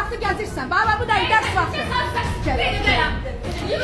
vaxtı gəzirsən. Baba bu da dərs vaxtı.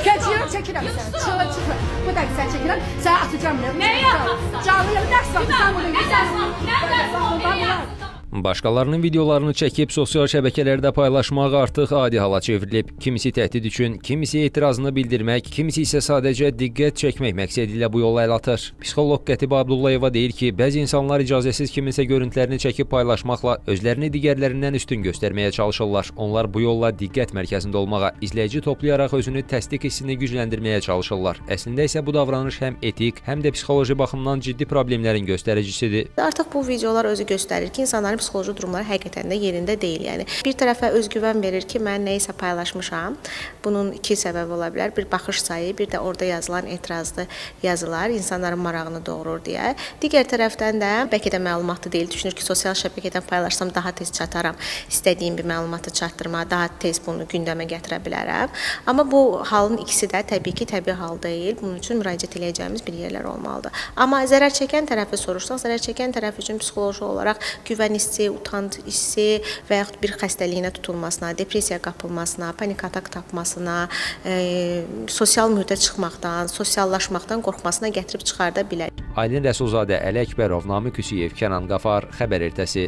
Keçirəm, çəkirəm sən. Çıx. Bu da sən çəkirəm. Sən atacağam. Nəyə atacaqsan? Canlı dərs vaxtı sən bunu. Nə dərs vaxtı? Nə dərs vaxtı? Başqalarının videolarını çəkib sosial şəbəkələrdə paylaşmaq artıq adi hala çevrilib. Kimisi təhdid üçün, kimisi etirazını bildirmək, kimisi isə sadəcə diqqət çəkmək məqsədi ilə bu yolla əl atır. Psixoloq Qətibə Abdullayeva deyir ki, bəzi insanlar icazəsiz kiminsə görüntülərini çəkib paylaşmaqla özlərini digərlərindən üstün göstərməyə çalışırlar. Onlar bu yolla diqqət mərkəzində olmağa, izləyici toplayaraq özünü təsdiq hissini gücləndirməyə çalışırlar. Əslində isə bu davranış həm etik, həm də psixoloji baxımdan ciddi problemlərin göstəricisidir. Artıq bu videolar özü göstərir ki, insanların psixoloji durumları həqiqətən də yerində deyil. Yəni bir tərəfə özgüvən verir ki, mən nə isə paylaşmışam. Bunun iki səbəbi ola bilər. Bir baxış sayı, bir də orada yazılan etirazlı yazılar insanların marağını doğurur deyə. Digər tərəfdən də bəlkə də məlumatlı deyil. Düşünür ki, sosial şəbəkədən paylaşsam daha tez çataram. İstədiyim bir məlumatı çatdırmağa, daha tez bunu gündəmə gətirə bilərəm. Amma bu halın ikisi də təbii ki, təbii hal deyil. Bunun üçün müraciət edəcəyimiz bir yerlər olmalıdır. Amma zərər çəkən tərəfi soruşsaq, zərər çəkən tərəf üçün psixoloji olaraq güvən hissi, utanc hissi və yaxud bir xəstəliyinə tutulmasına, depressiyaya qapılmasına, panik atak tapmasına, sosial mühitə çıxmaqdan, sosiallaşmaqdan qorxmasına gətirib çıxarda bilər. Aylin Rəsulzadə, Əli Əkbərov, Namiq Hüseyev, Kənan Qafar, Xəbər Ertəsi.